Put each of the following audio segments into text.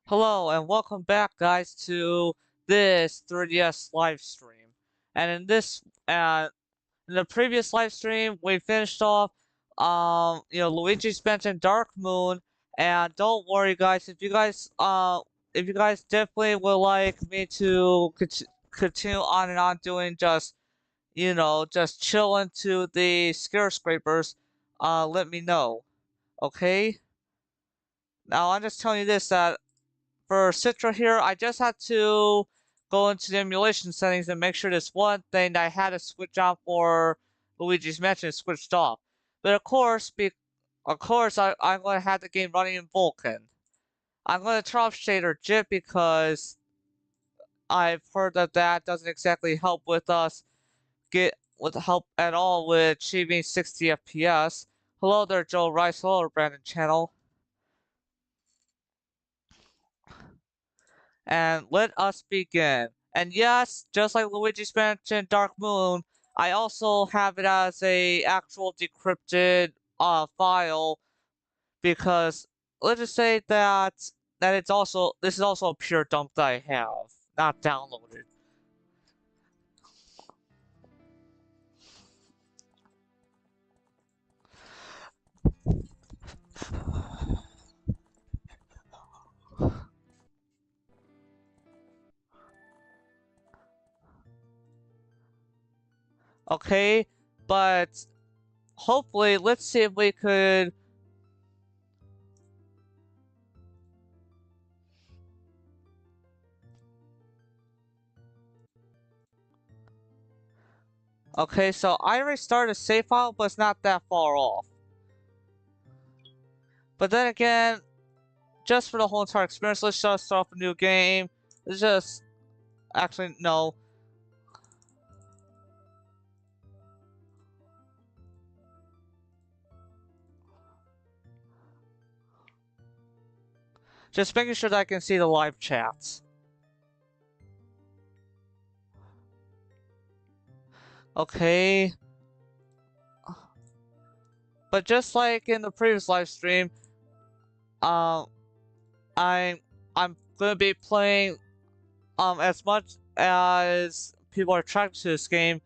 Hello and welcome back, guys, to this 3DS live stream. And in the previous live stream, we finished off, Luigi's Mansion Dark Moon. And don't worry, guys, if you guys definitely would like me to continue on and on doing just chilling to the scare scrapers, let me know, okay? Now I'm just telling you this that for Citra here, I just had to go into the emulation settings and make sure this one thing that I had to switch on for Luigi's Mansion is switched off. But I'm going to have the game running in Vulkan. I'm going to turn off shader JIT because I've heard that that doesn't exactly help with us get with help at all with achieving 60 FPS. Hello there, Joe Rice. Hello, Brandon Channel. And let us begin. And yes, just like Luigi's Mansion Dark Moon, I also have it as a actual decrypted file because let's just say that this is also a pure dump that I have, not downloaded. Okay, but hopefully, let's see if we could. Okay, so I restarted a save file, but it's not that far off. But then again, just for the whole entire experience, let's just start off a new game. Let's just actually no. Just making sure that I can see the live chats. Okay. But just like in the previous live stream, um, I'm I'm gonna be playing as much as people are attracted to this game,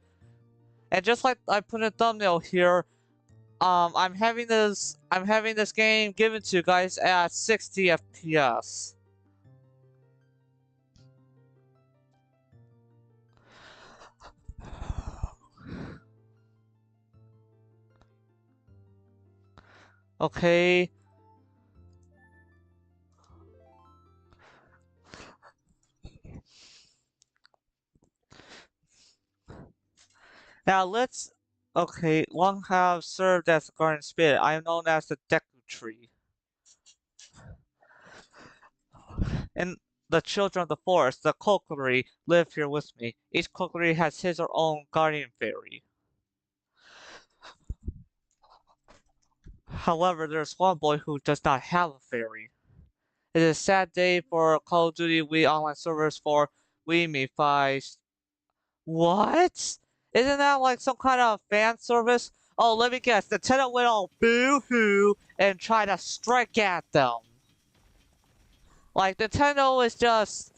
and just like I put in a thumbnail here, I'm having this game given to you guys at 60 FPS. Okay. Now let's. Okay, long have served as a guardian spirit. I am known as the Deku Tree. And the children of the forest, the Kokiri, live here with me. Each Kokiri has his or own guardian fairy. However, there's one boy who does not have a fairy. It is a sad day for Call of Duty Wii online servers for Wii Mi-Fi. What? Isn't that like some kind of fan service? Oh, let me guess. Nintendo went all boo-hoo and tried to strike at them. Like, Nintendo is just...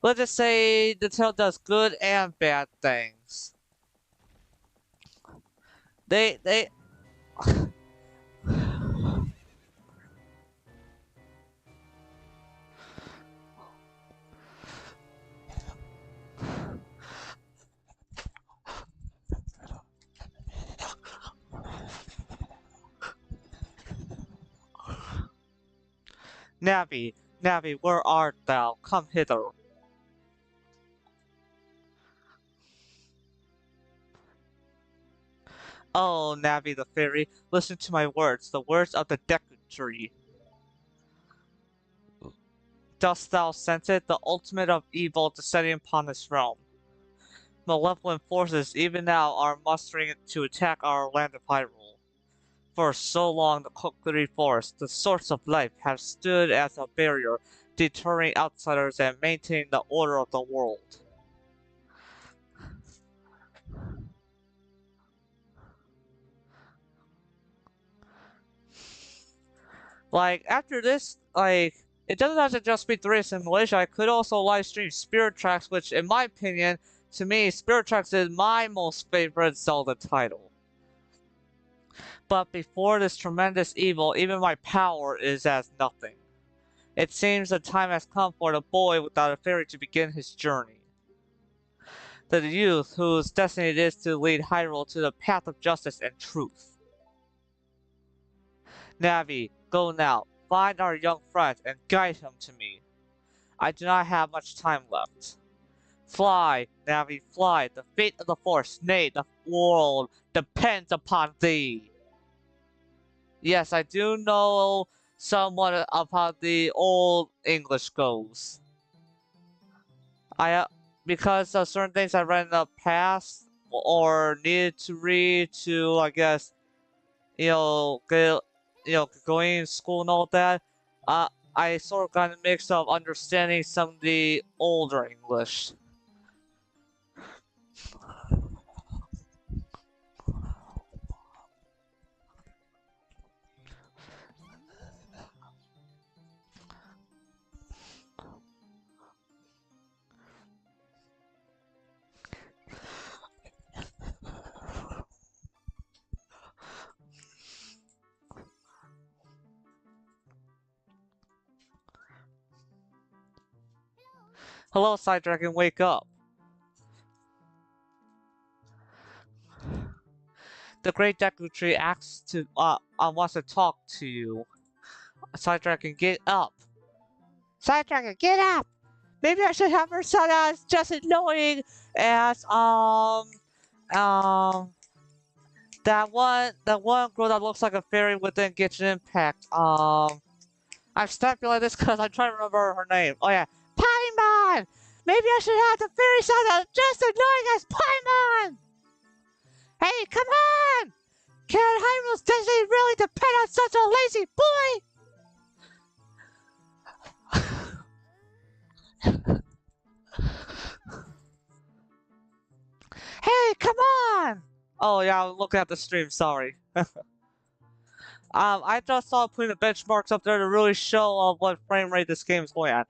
Let's just say Nintendo does good and bad things. They... Navi, Navi, where art thou? Come hither. Oh, Navi the fairy, listen to my words, the words of the Deku Tree. Dost thou sense it, the ultimate of evil descending upon this realm? Malevolent forces even now are mustering to attack our land of Hyrule. For so long the Kokiri Forest, the source of life, has stood as a barrier, deterring outsiders and maintaining the order of the world. Like, after this, like, it doesn't have to just be 3D simulation. I could also live stream Spirit Tracks, which, in my opinion, to me, Spirit Tracks is my most favorite Zelda title. But before this tremendous evil, even my power is as nothing. It seems the time has come for the boy without a fairy to begin his journey. The youth whose destiny it is to lead Hyrule to the path of justice and truth. Navi, go now, find our young friend and guide him to me. I do not have much time left. Fly, Navi, fly. The fate of the force, nay, the world, depends upon thee. Yes, I do know somewhat of how the old English goes. Because of certain things I read in the past, or needed to read to, I guess, going to school and all that, I sort of got a mix of understanding some of the older English. Hello, Side Dragon, wake up. The Great Deku Tree wants to talk to you. Side Dragon, get up. Side Dragon, get up! Maybe I should have her sound as just annoying as, that one girl that looks like a fairy within Genshin Impact. I'm stepping like this because I'm trying to remember her name. Oh yeah, Paimon! Maybe I should have the fairy sound as just annoying as Paimon! Hey, come on! Can Hyrule's destiny really depend on such a lazy boy? Hey, come on! Oh yeah, I'm looking at the stream, sorry. I just saw putting the benchmarks up there to really show what frame rate this game's going at.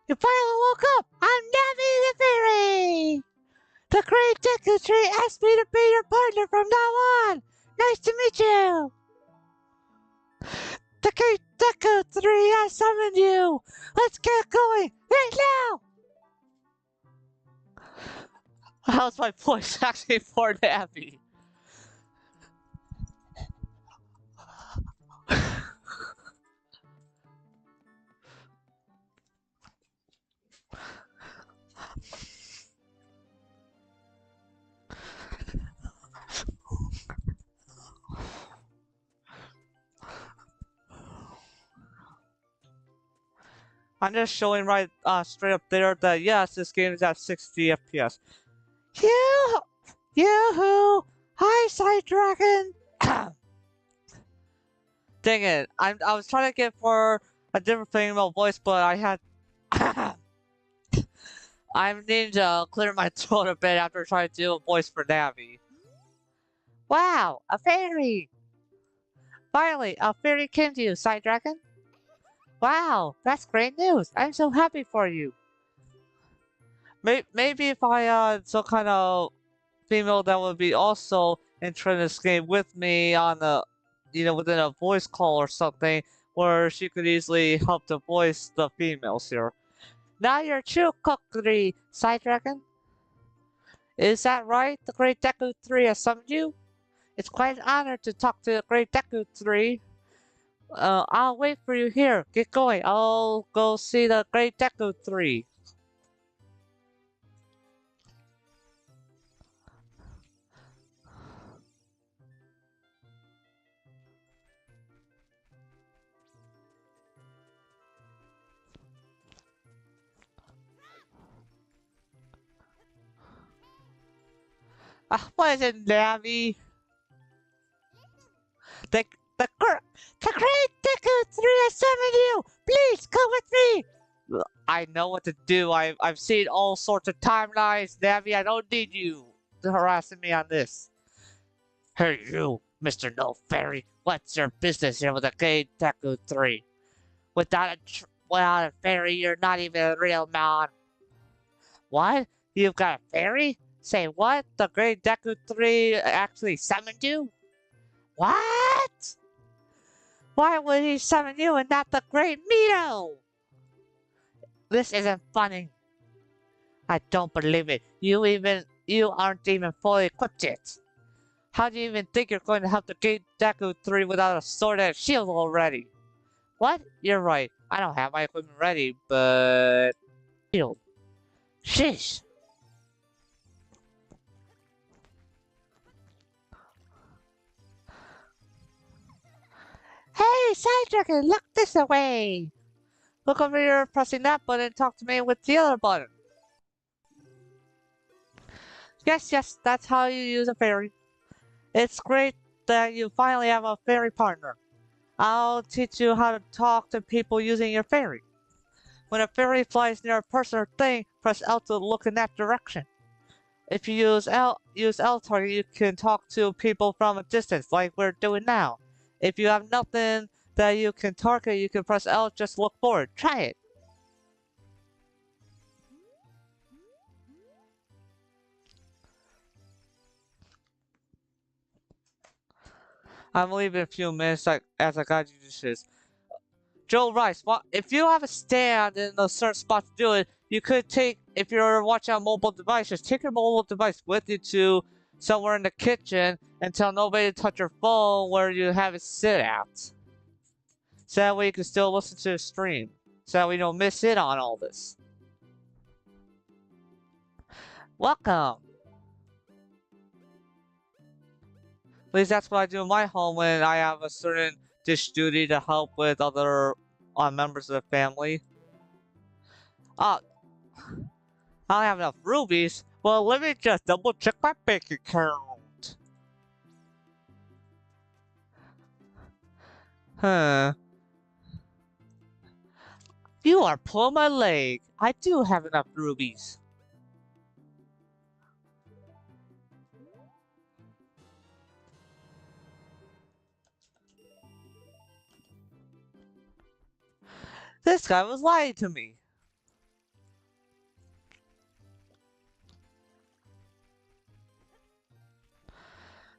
You finally woke up! I'm Navi the Fairy! The Great Deku Tree asked me to be your partner from now on! Nice to meet you! The Great Deku Tree has summoned you! Let's get going! Right now! How's my voice actually for Navi? I'm just showing right straight up there that yes, this game is at 60 FPS. Yoo-hoo! Hi, Side Dragon! Dang it, I was trying to get for a different female voice, but I had... I'm needing to clear my throat a bit after trying to do a voice for Navi. Wow, a fairy! Finally, a fairy came to you, Side Dragon. Wow, that's great news. I'm so happy for you. Maybe if I had some kind of female that would be also interested in this game with me on a, within a voice call or something, where she could easily help to voice the females here. Now you're true cookery, Side Dragon. Is that right? The Great Deku 3 has summoned you? It's quite an honor to talk to the Great Deku 3. I'll wait for you here. Get going. I'll go see the Great Deku 3. What is it, Navi? The Great Deku 3 has summoned you! Please, come with me! I know what to do. I've seen all sorts of timelines, Navi. I don't need you harassing me on this. Hey, you, Mr. No Fairy. What's your business here with the Great Deku 3? without a fairy, you're not even a real man. What? You've got a fairy? Say what? The Great Deku 3 actually summoned you? What? Why would he summon you and not the Great Mito? This isn't funny. I don't believe it. You aren't even fully equipped yet. How do you even think you're going to have the Great Deku 3 without a sword and a shield already? What? You're right. I don't have my equipment ready, but... Shield. Sheesh. Hey, Side Dragon, look this way! Look over here, pressing that button and talk to me with the other button. Yes, that's how you use a fairy. It's great that you finally have a fairy partner. I'll teach you how to talk to people using your fairy. When a fairy flies near a person or thing, press L to look in that direction. If you use L target, you can talk to people from a distance, like we're doing now. If you have nothing that you can target, you can press L, just look forward. Try it. I'm leaving in a few minutes as I got you to this. Joe Rice, if you have a stand in a certain spot to do it, you could take, if you're watching on mobile devices, take your mobile device with you to somewhere in the kitchen and tell nobody to touch your phone where you have it sit at. So that way you can still listen to the stream. So that way you don't miss it on all this. Welcome! At least that's what I do in my home when I have a certain dish duty to help with other members of the family. I don't have enough rubies. Well, let me just double check my bank account. Huh. You are pulling my leg. I do have enough rubies. This guy was lying to me.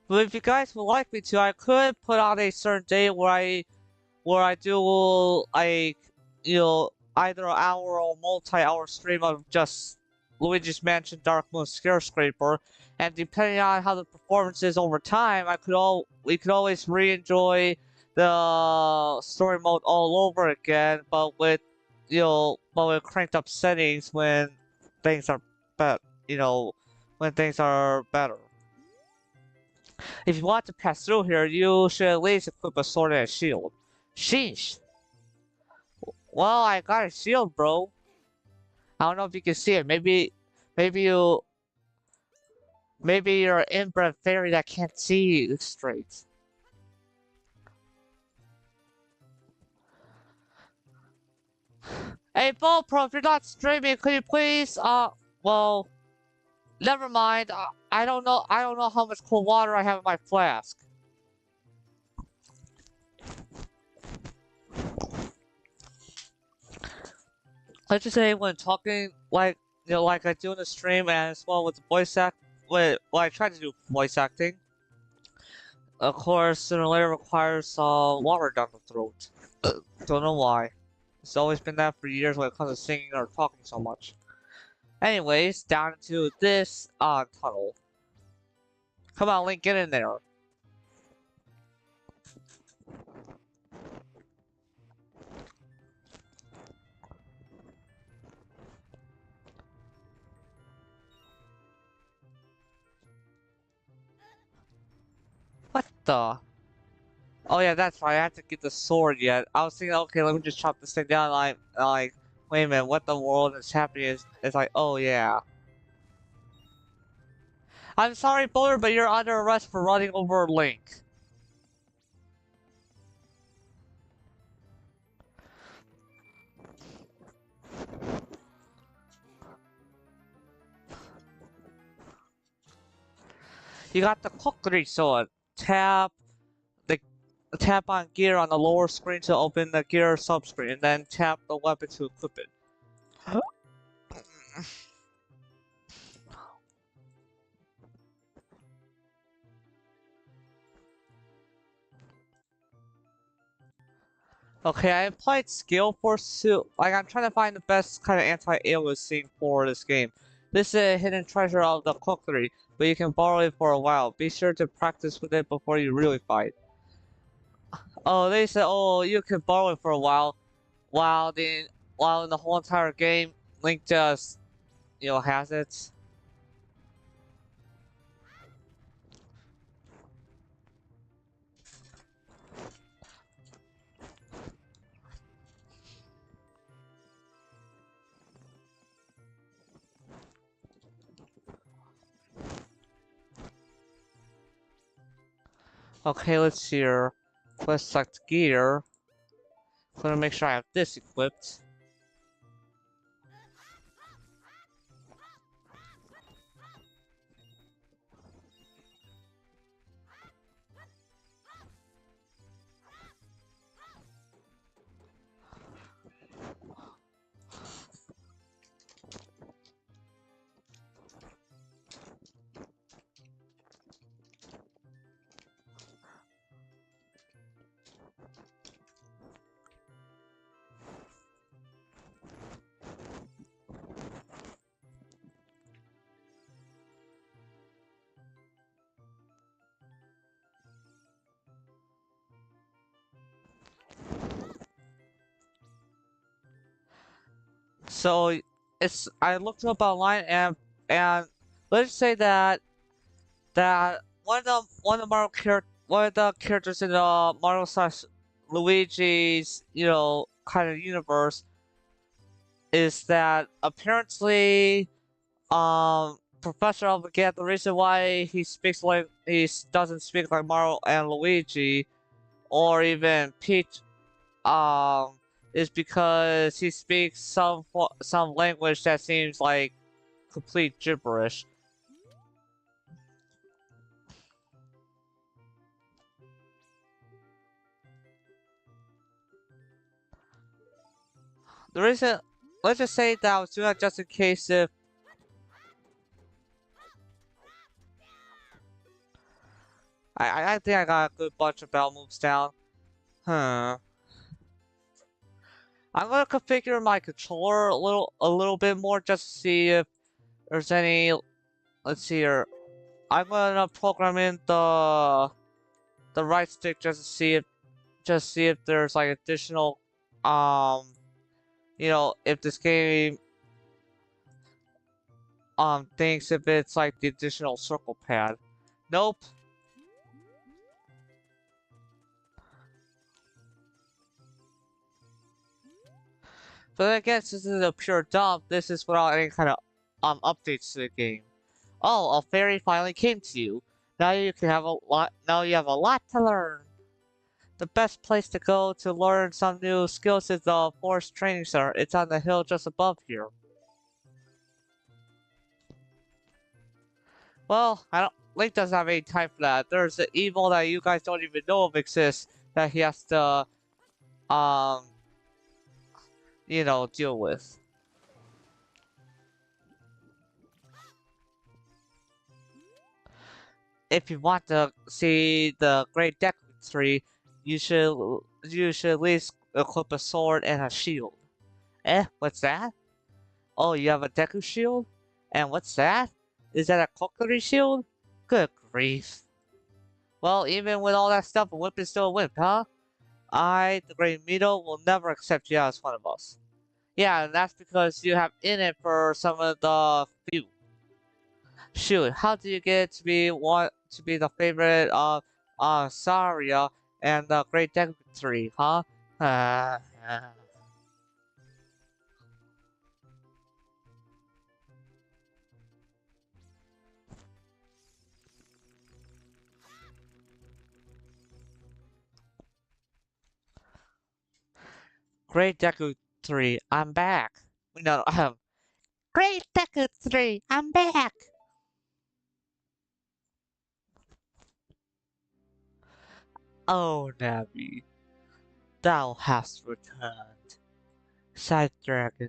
But if you guys would like me to, I could put on a certain day where I do like, either an hour or multi-hour stream of just Luigi's Mansion Dark Moon Skyscraper, and depending on how the performance is over time, we could always re-enjoy the story mode all over again, but with cranked up settings when things are when things are better. If you want to pass through here, you should at least equip a sword and a shield. Sheesh. Well, I got a shield, bro. I don't know if you can see it. Maybe you're an inbred fairy that can't see straight. Hey, Pro, if you're not streaming, could you please, well, never mind. I don't know how much cold water I have in my flask. Let's just say when talking like I do in the stream and as well with the voice act, I try to do voice acting. Of course, sooner or later requires water down the throat. Don't know why. It's always been that for years when it comes to singing or talking so much. Anyways, down into this tunnel. Come on, Link, get in there. What the? Oh yeah, that's right. I have to get the sword yet. I was thinking, okay, let me just chop this thing down. Like, wait a minute, what the world is happening? Is like, oh yeah. I'm sorry, Boulder, but you're under arrest for running over Link. You got the cookery sword. Tap tap on gear on the lower screen to open the gear subscreen, and then tap the weapon to equip it. Okay, I applied skill force to like I'm trying to find the best kind of anti-aliasing for this game. This is a hidden treasure of the cookery, but you can borrow it for a while. Be sure to practice with it before you really fight. Oh, they said, oh, you can borrow it for a while, while in the whole entire game, Link just has it. Okay, let's see here. Let's select gear. I'm gonna make sure I have this equipped. So I looked up online and let's say that one of the characters in the Mario slash Luigi's kind of universe is that apparently Professor Albagat, the reason why doesn't speak like Mario and Luigi or even Peach is because he speaks some language that seems like complete gibberish. The reason, let's just say that I was doing that just in case if I think I got a good bunch of battle moves down. Huh. I'm gonna configure my controller a little bit more just to see if there's any. Let's see here. I'm gonna program in the right stick just see if there's like additional if this game thinks if it's like the additional circle pad. Nope. But then again, since this is a pure dump, this is without any kind of updates to the game. Oh, a fairy finally came to you. Now you can have a lot. Now you have a lot to learn. The best place to go to learn some new skills is the Forest Training Center. It's on the hill just above here. Well, I don't. Link doesn't have any time for that. There's an evil that you guys don't even know of exists that he has to, um, deal with. If you want to see the Great Deku Tree, you should at least equip a sword and a shield. Eh? What's that? Oh, you have a Deku shield? And what's that? Is that a Kokiri shield? Good grief. Well, even with all that stuff, a whip is still a whip, huh? The Great Mito, will never accept you as one of us. Yeah, and that's because you have in it for some of the few. Shoot, how do you get to be the favorite of Saria and the Great Deku Tree, huh? Great Deku 3, I'm back. No, Great Deku 3, I'm back. Oh, Navi, thou hast returned. Side Dragon,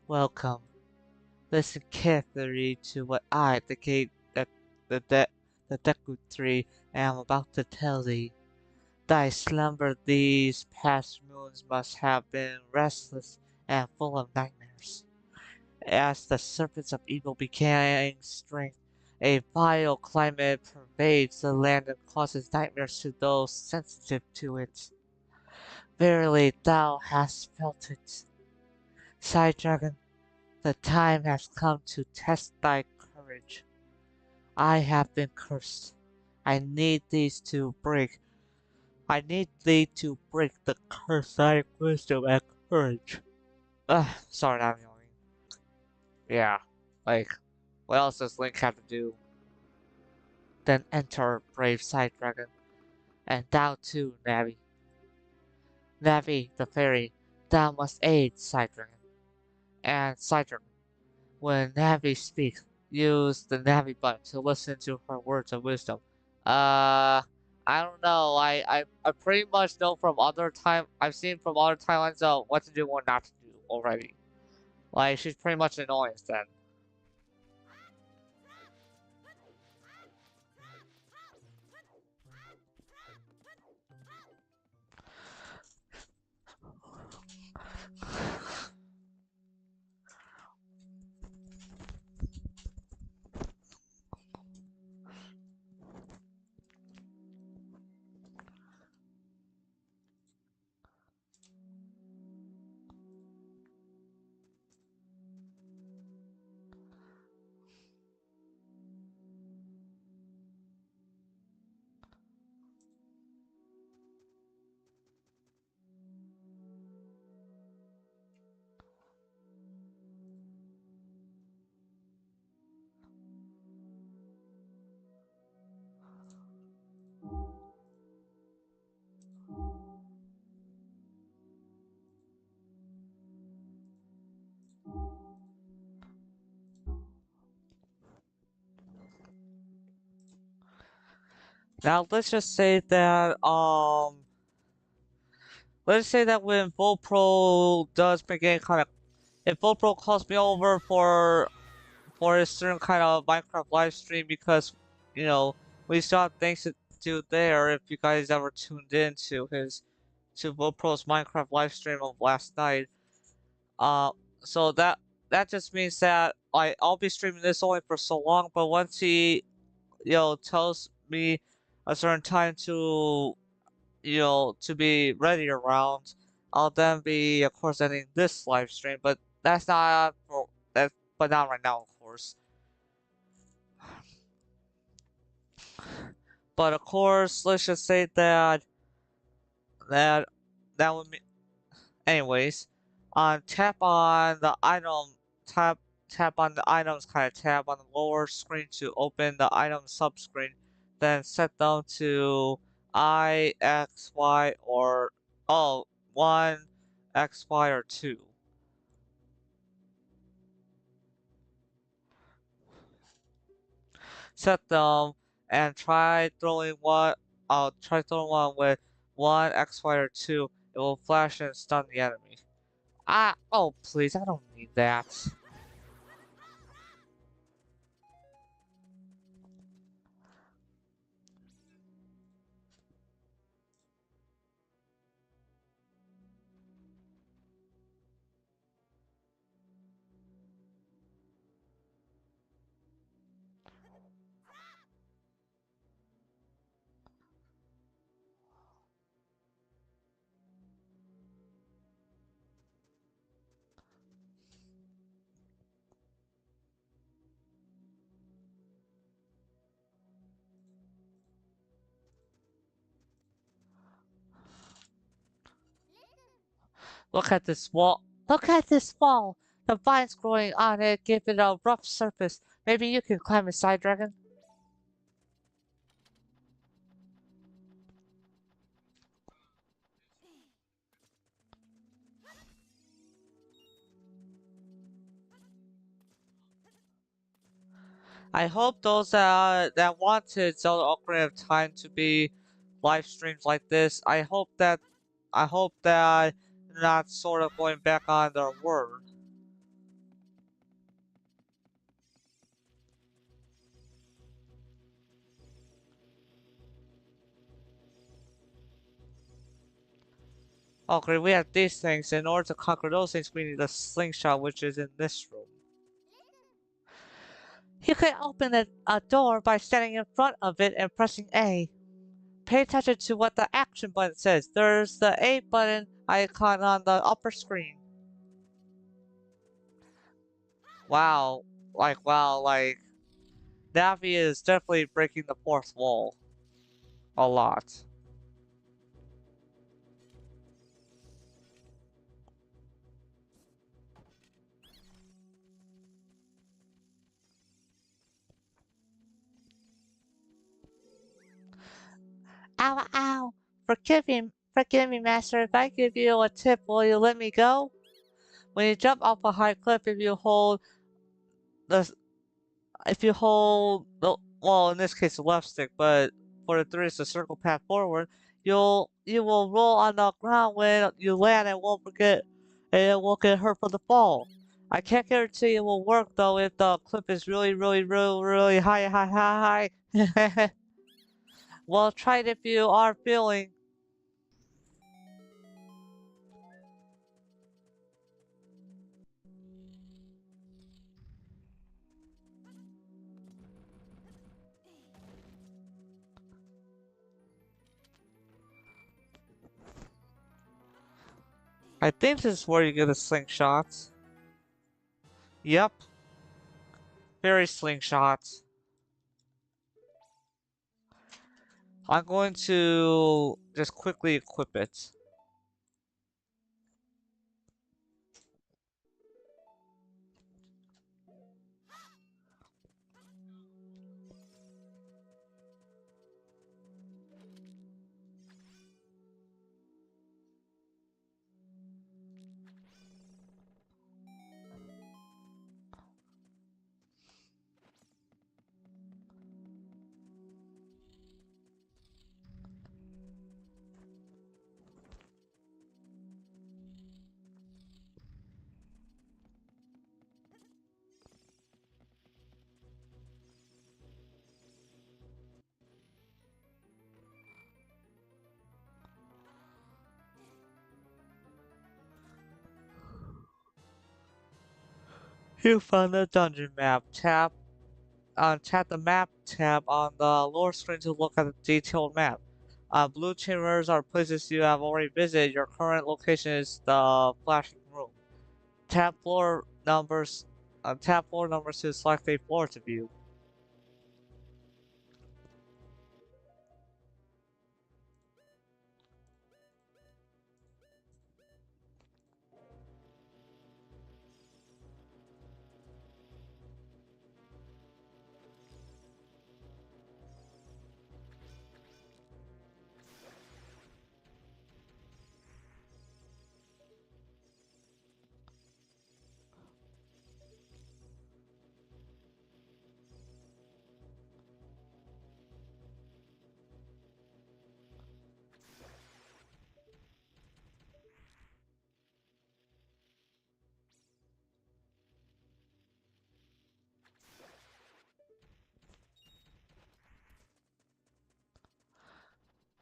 welcome. Listen carefully to what I, the, de the Deku Tree, am about to tell thee. Thy slumber these past moons must have been restless and full of nightmares. As the serpents of evil became strength, a vile climate pervades the land and causes nightmares to those sensitive to it. Verily, thou hast felt it. Side Dragon, the time has come to test thy courage. I have been cursed. I need thee to break. I need thee to break the curse thy wisdom and courage. Sorry, I'm yawning. Yeah, like, what else does Link have to do? Then enter brave Side Dragon, and thou too, Navi. Navi, the fairy, thou must aid Side Dragon. And Side Dragon, when Navi speaks, use the Navi button to listen to her words of wisdom. Uh, I don't know. I pretty much know from other time. I've seen from other timelines what to do and what not to do already. Like she's pretty much an annoyance then. Now let's say that when Volpro does begin kind of, if Volpro calls me over for a certain kind of Minecraft live stream because, you know, we still have things to do there. If you guys ever tuned in to Volpro's Minecraft live stream of last night, uh, so that just means that I'll be streaming this only for so long. But once he, tells me a certain time to, to be ready around, I'll then be, of course, ending this live stream. But that's not for that, but not right now, of course. But of course, let's just say that that would mean. Anyways, tap on the item tap tap on the items kind of tab on the lower screen to open the item subscreen. Then set them to I, X, Y, or oh, 1, X, Y, or 2. Set them and try throwing one with 1, X, Y, or 2. It will flash and stun the enemy. Oh please, I don't need that. Look at this wall. Look at this wall. The vines growing on it give it a rough surface. Maybe you can climb inside, Dragon? I hope those that wanted Zelda Ocarina of Time to be live streams like this. I hope that they're not sort of going back on their word. Okay, we have these things. In order to conquer those things, we need a slingshot, which is in this room. You can open a door by standing in front of it and pressing A. Pay attention to what the action button says. There's the A button icon on the upper screen. Wow, like Navi is definitely breaking the fourth wall a lot. Ow, ow! Forgive me, Master. If I give you a tip, will you let me go? When you jump off a high cliff, the if you hold the well, in this case, the left stick, but for the three, it's the circle path forward. You will roll on the ground when you land and it won't get hurt from the fall. I can't guarantee it will work though if the cliff is really high. Well, try it if you are feeling. I think this is where you get a slingshot. Yep, fairy slingshot. I'm going to just quickly equip it. You found the dungeon map. Tap the map tab on the lower screen to look at the detailed map. Blue chambers are places you have already visited. Your current location is the flashing room. Tap floor numbers. Tap floor numbers to select a floor to view.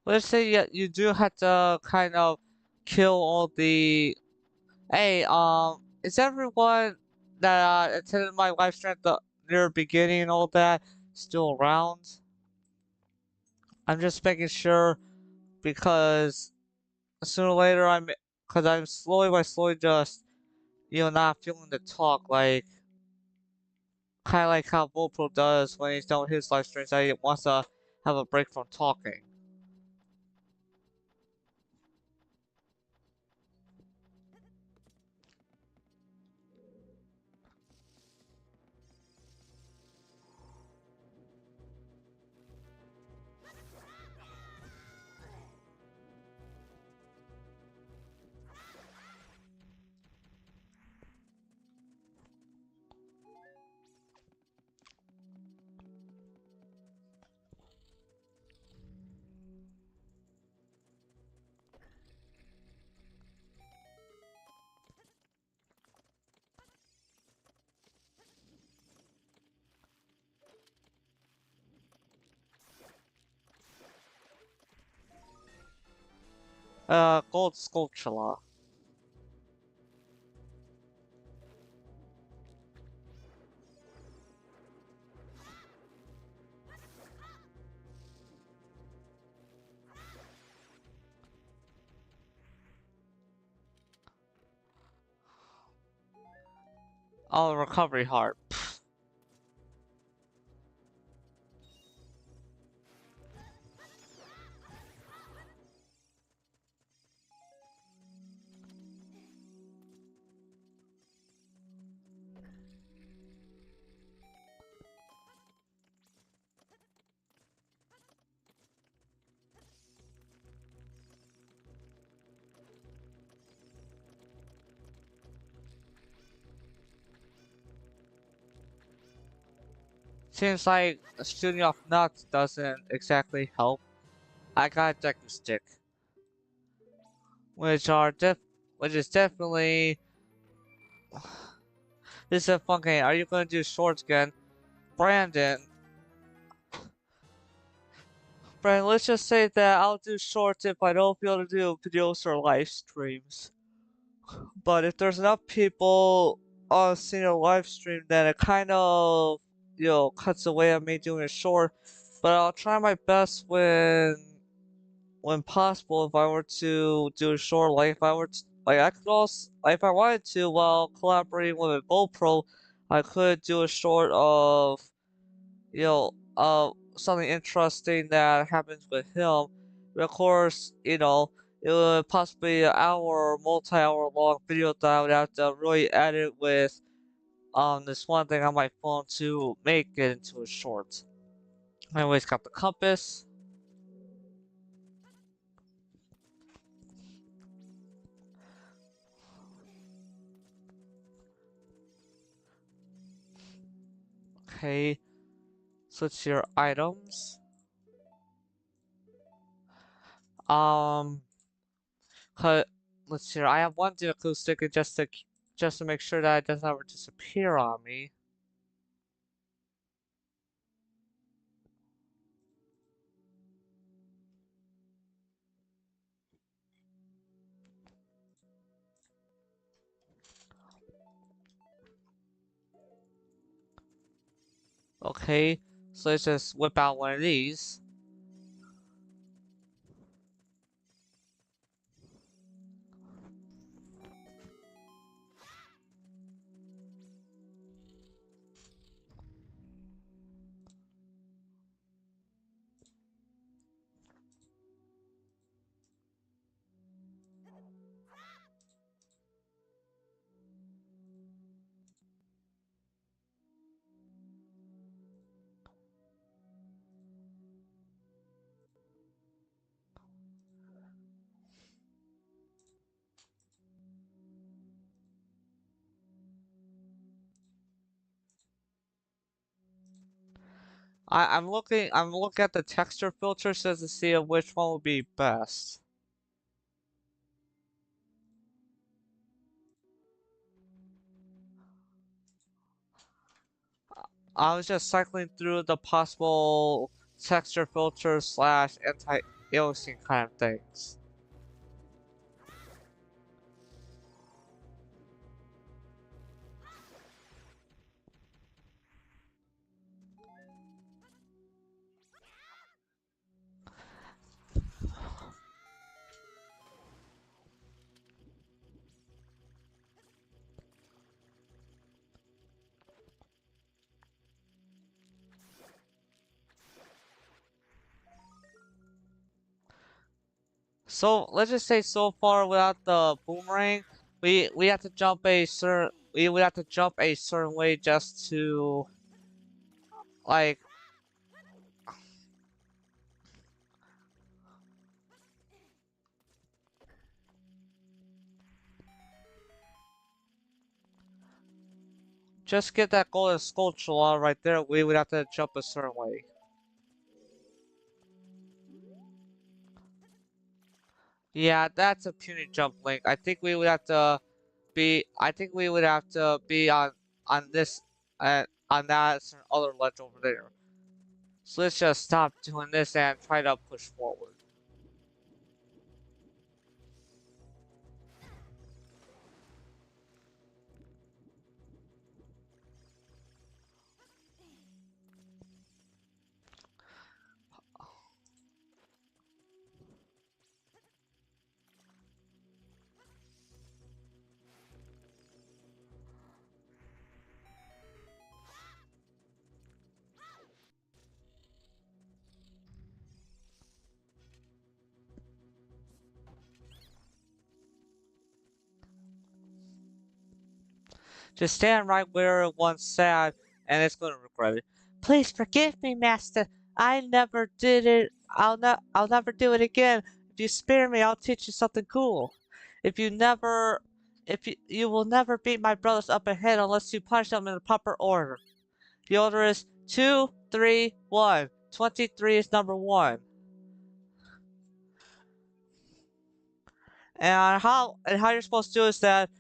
Let's say you do have to kind of kill all the. Hey, is everyone that attended my live stream at the near beginning and all that still around? I'm just making sure because sooner or later because I'm slowly by slowly just not feeling the talk like kind of like how Volpro does when he's done with his live streams. He wants to have a break from talking. Gold sculpture. Oh, recovery heart. Seems like shooting off nuts doesn't exactly help. I got a deku stick, which are which is definitely. This is a fun game. Are you gonna do shorts again, Brandon? Brandon, let's just say that I'll do shorts if I don't feel to do videos or live streams. But if there's enough people on seeing a live stream, then it kind of cuts away on me doing a short. But I'll try my best when possible. If I were to do a short, like if I were to, like I could also, like, if I wanted to, while collaborating with a GoPro, I could do a short of something interesting that happens with him. But of course, it would possibly be an hour or multi-hour long video that I would have to really edit with this one thing on my phone to make it into a short. Anyways, got the compass. Okay, switch your items. Um, let's see. I have one Deku sticker just to make sure that it doesn't ever disappear on me. Okay, so let's just whip out one of these. I'm looking at the texture filters just to see which one would be best. I was just cycling through the possible texture filters slash anti-aliasing kind of things. So let's just say so far without the boomerang, we have to jump a certain we would have to jump a certain way just to like just get that golden sculpture right there. We would have to jump a certain way. Yeah, that's a puny jump link. I think we would have to be on this on that other ledge over there. So let's just stop doing this and try to push forward. Just stand right where it once sat, and it's gonna regret it. Please forgive me, Master. I never did it. I'll never do it again. If you spare me, I'll teach you something cool. If you never, if you will never beat my brothers up ahead unless you punish them in the proper order. The order is 2, 3, 1. 23 is number 1. And how you're supposed to do is that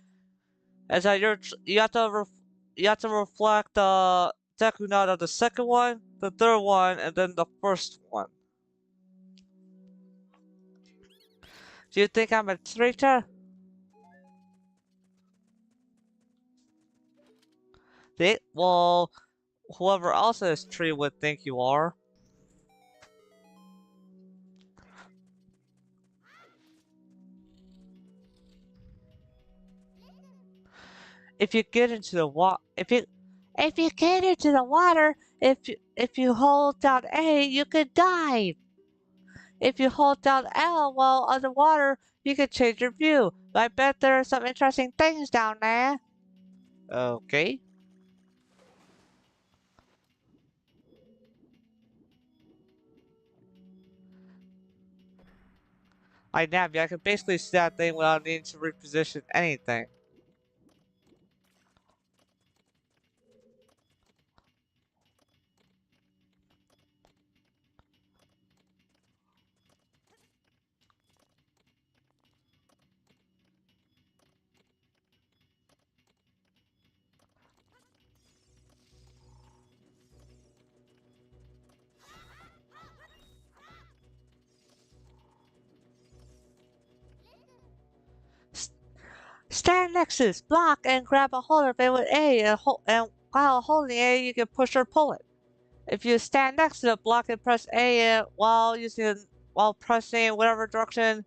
you have to reflect the Deku Note of the second one, the third one, and then the first one. Do you think I'm a traitor? Well, whoever else in this tree would think you are. If you get into the if you get into the water, if you hold down A, you could dive. If you hold down L while underwater, you can change your view. I bet there are some interesting things down there. Okay. Like Navi, I can basically see that thing without needing to reposition anything. S Stand next to this block and grab a hold of it with A, and while holding A, you can push or pull it. If you stand next to the block and press A while pressing whatever direction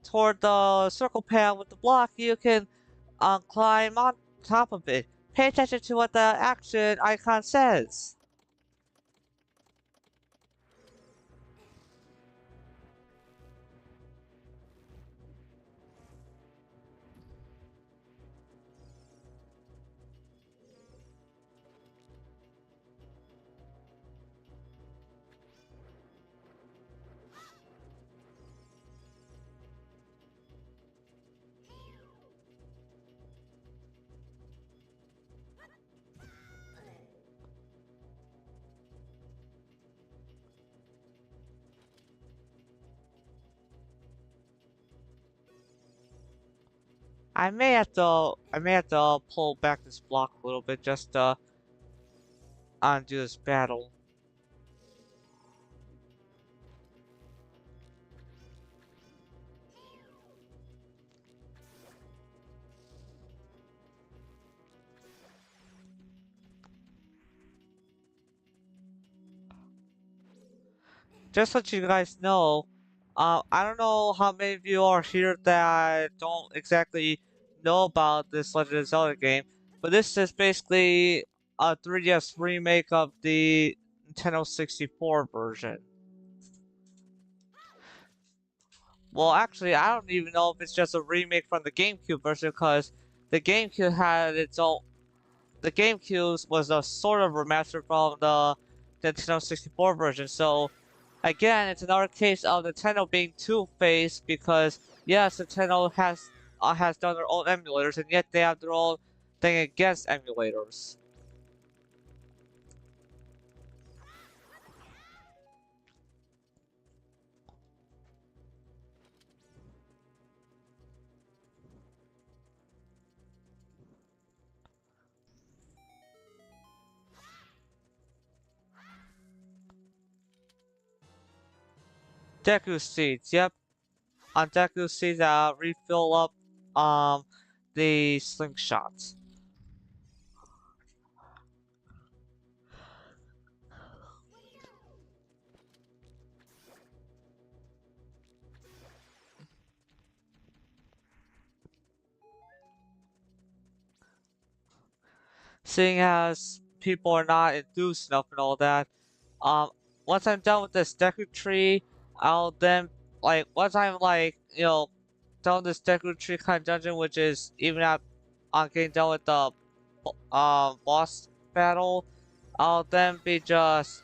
toward the circle pad with the block, you can climb on top of it. Pay attention to what the action icon says. I may have to pull back this block a little bit just to undo this battle. Just to let you guys know, I don't know how many of you are here that don't exactly know about this Legend of Zelda game, but this is basically a 3DS remake of the Nintendo 64 version. Well, actually, I don't even know if it's just a remake from the GameCube version, because the GameCube had its own. The GameCube was a sort of remaster from the Nintendo 64 version, so again, it's another case of Nintendo being two-faced because yes, Nintendo has done their own emulators, and yet they have their own thing against emulators. Deku seeds, yep. On Deku seeds, refill up the slingshots. Seeing as people are not enthused enough and all that, um, once I'm done with this Deku tree, I'll then once I'm done with this Deku tree kind of dungeon, which is even at getting done with the boss battle, I'll then be just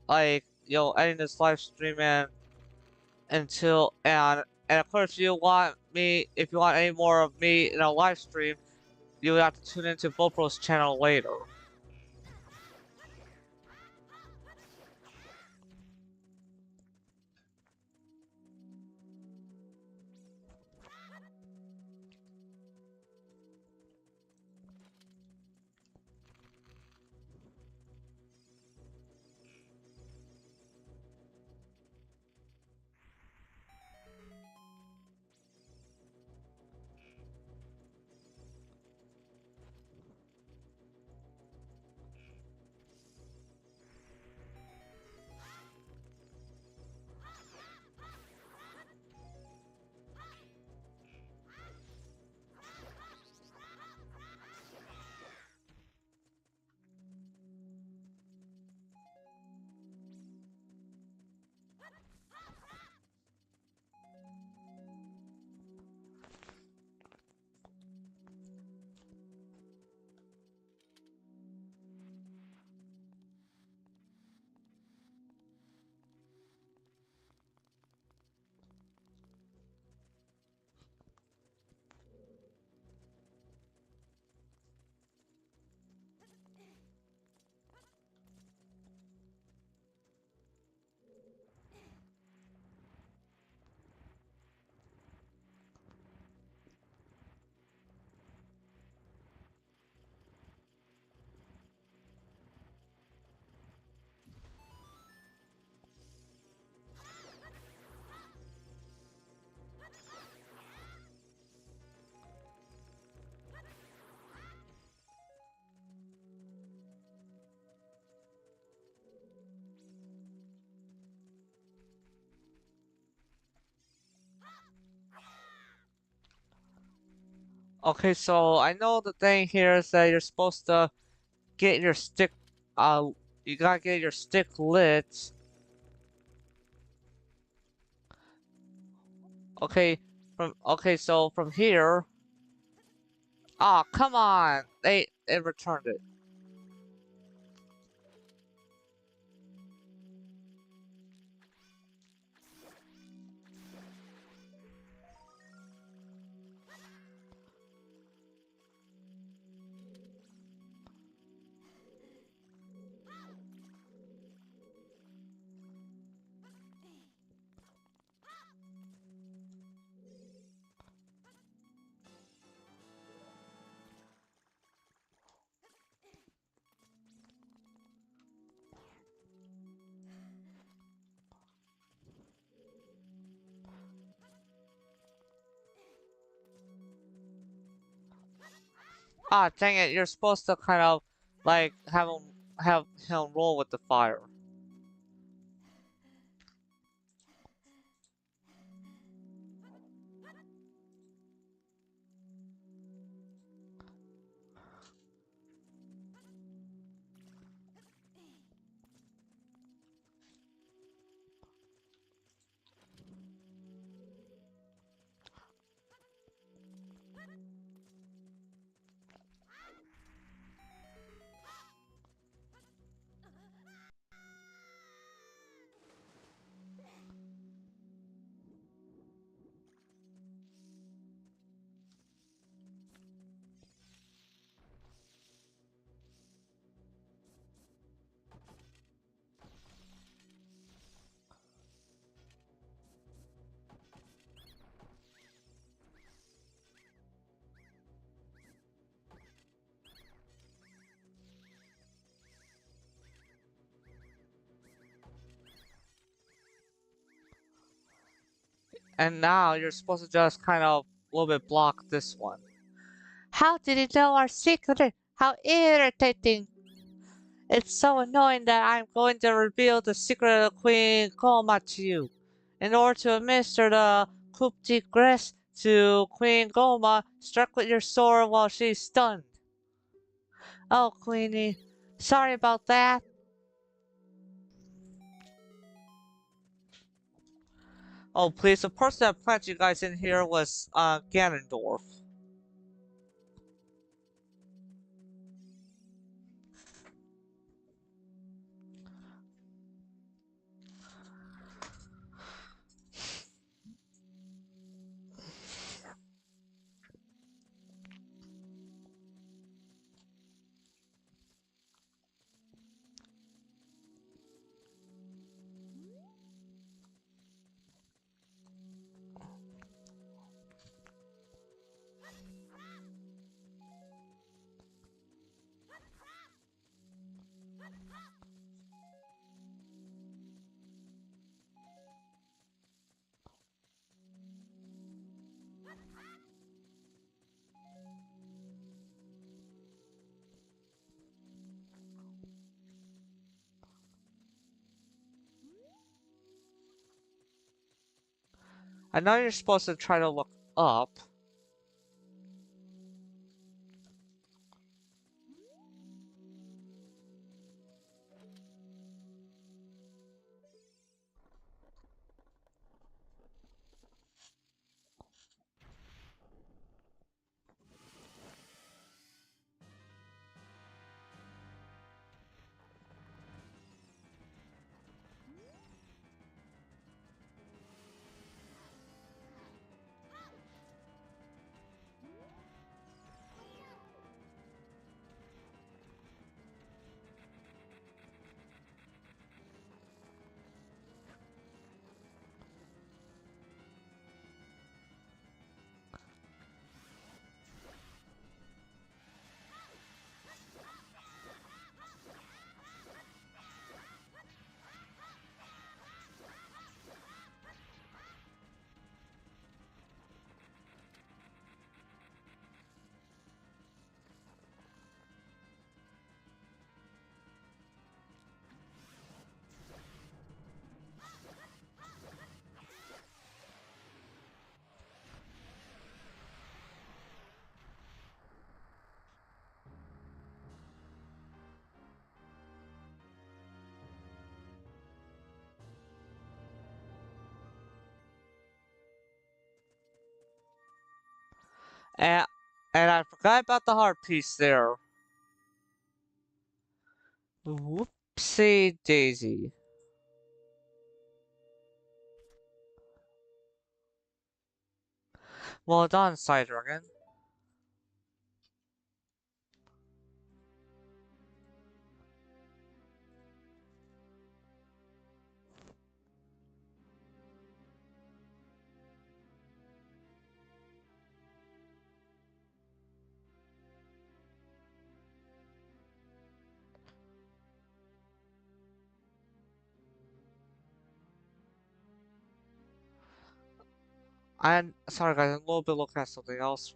like ending this live stream and until and of course if you want any more of me in a live stream, you would have to tune into Bopro's channel later. Okay, so I know the thing here is that you're supposed to get your stick, you gotta get your stick lit. Okay, so from here, come on, they returned it. Dang it, you're supposed to kind of like have him roll with the fire. And now you're supposed to just kind of a little bit block this one. How did he know our secret? How irritating! It's so annoying that I'm going to reveal the secret of Queen Goma to you. In order to administer the coup de grace to Queen Goma, struck with your sword while she's stunned. Oh, Queenie, sorry about that. Oh, please, the person that planted you guys in here was, Ganondorf. I know you're supposed to try to look up. And, and I forgot about the heart piece there. Whoopsie daisy. Well done, Side Dragon. I'm sorry guys, I'm a little bit looking at something else.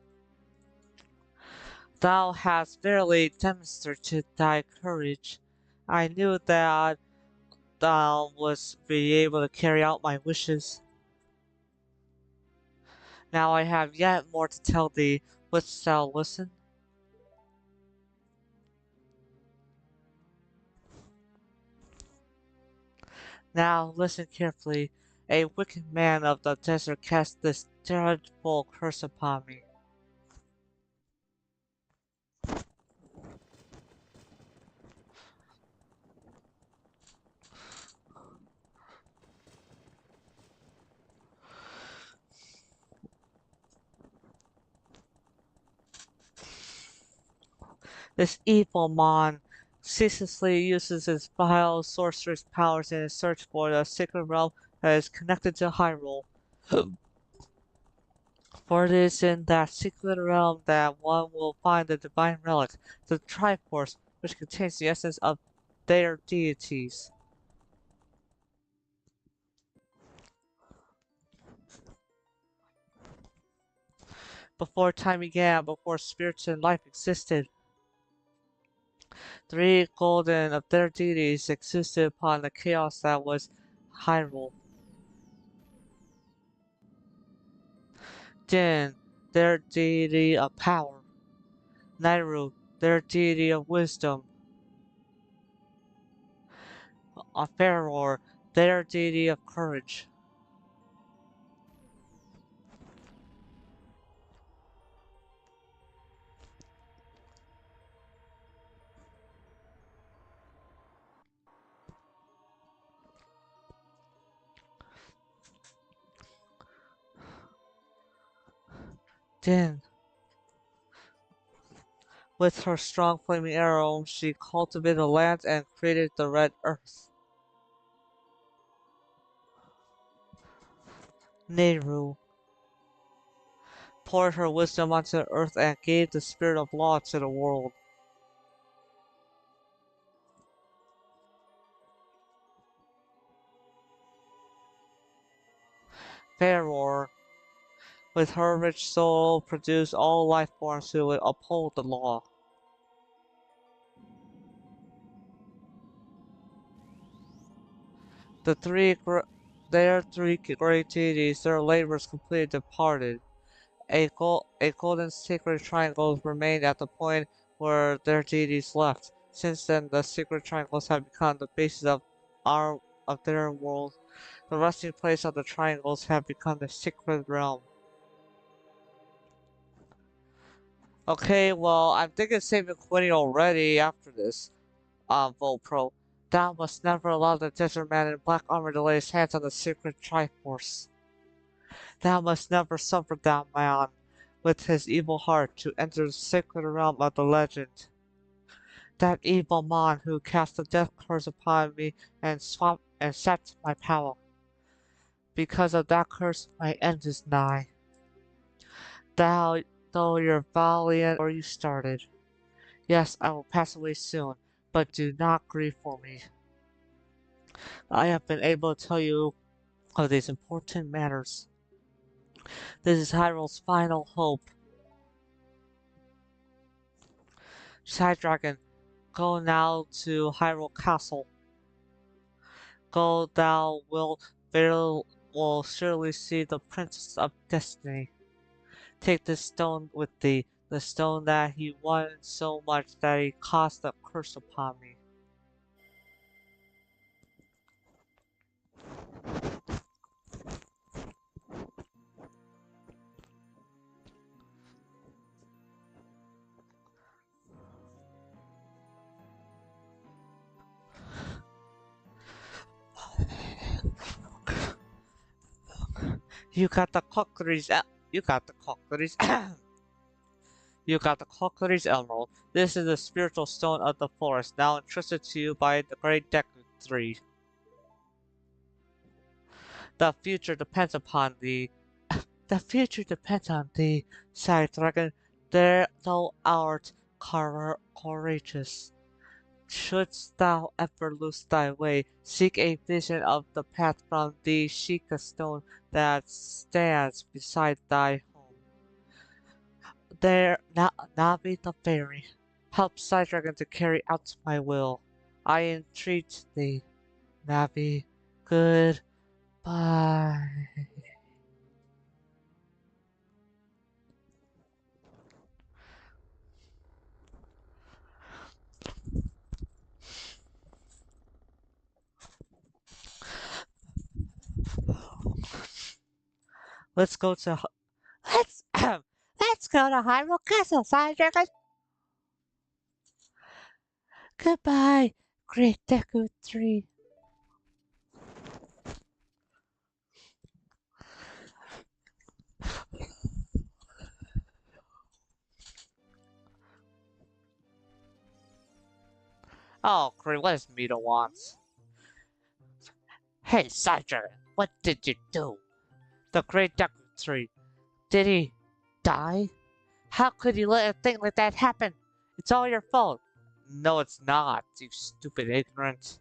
Thou hast verily demonstrated thy courage. I knew that thou wouldst be able to carry out my wishes. Now I have yet more to tell thee. Wouldst thou listen? Now listen carefully. A wicked man of the desert cast this dreadful curse upon me. This evil mon ceaselessly uses his vile sorcerous powers in his search for the sacred realm that is connected to Hyrule. For it is in that secret realm that one will find the divine relic, the Triforce, which contains the essence of their deities. Before time began, before spirits and life existed, three golden of their deities existed upon the chaos that was Hyrule. Din, their deity of power. Nairu, their deity of wisdom. Ferror, their deity of courage. Din, with her strong flaming arrow, she cultivated the land and created the red earth. Nehru poured her wisdom onto the earth and gave the spirit of law to the world. Ferror, with her rich soul, produced all life forms who would uphold the law. The three There, three great deities, their labors completely departed. A golden sacred triangle remained at the point where their deities left. Since then, the sacred triangles have become the basis of their world. The resting place of the triangles have become the sacred realm. Okay, well, I'm thinking saving quitting already after this. Volpro. Thou must never allow the desert man in black armor to lay his hands on the sacred Triforce. Thou must never suffer that man with his evil heart to enter the sacred realm of the legend. That evil man who cast the death curse upon me and sapped my power. Because of that curse, my end is nigh. Thou, though you're valiant or you started. Yes, I will pass away soon, but do not grieve for me. I have been able to tell you of these important matters. This is Hyrule's final hope. Side Dragon, go now to Hyrule Castle. Go, thou will surely see the Princess of Destiny. Take this stone with thee, the stone that he wanted so much that he cast a curse upon me. You got the Kokiri's you got the Kokiri's You got the Kokiri's Emerald. This is the spiritual stone of the forest, now entrusted to you by the great Deku Tree. The future depends upon thee. The future depends on thee, sighed Dragon. There thou art courageous. Shouldst thou ever lose thy way, seek a vision of the path from the Sheikah stone that stands beside thy home. There, Navi the fairy, help Psydragon to carry out my will. I entreat thee, Navi. Goodbye. Let's go to let's let's go to Hyrule Castle, Psydragon. Goodbye, great Deku Tree. Oh, great, what does Mito want? Hey, Psydragon, what did you do? The great Deku Tree. Did he die? How could you let a thing like that happen? It's all your fault. No, it's not, you stupid ignorant.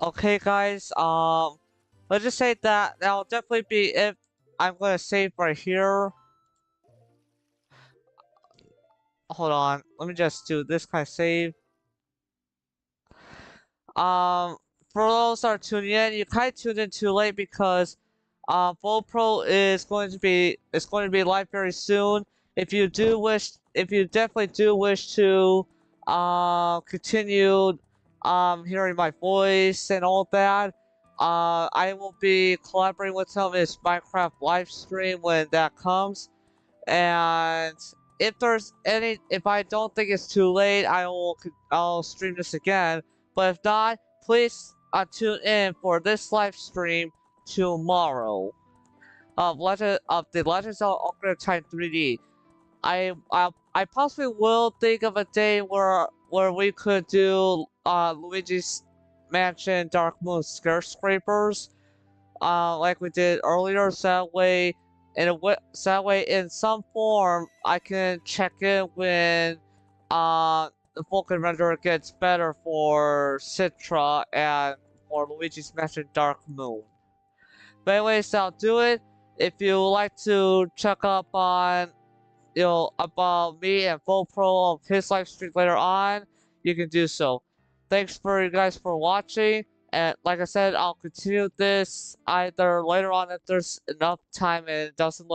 Okay, guys, let's just say that that'll definitely be if I'm gonna save right here. Hold on, let me just do this kind of save. Um, for those that are tuning in, you kind of tuned in too late because Pro is going to be live very soon. If you definitely do wish to continue hearing my voice and all that, I will be collaborating with him in his Minecraft live stream when that comes. And if I don't think it's too late, I'll stream this again. But if not, please tune in for this live stream tomorrow of the Legends of Ocarina of Time 3D. I possibly will think of a day where we could do Luigi's Mansion Dark Moon Skyscrapers, like we did earlier. So that way in some form I can check in when the Vulcan render gets better for Citra and for Luigi's Mansion Dark Moon. But anyways, I'll do it. If you would like to check up on about me and full pro of his live stream later on, you can do so. Thanks for you guys for watching, and like I said, I'll continue this either later on if there's enough time and it doesn't look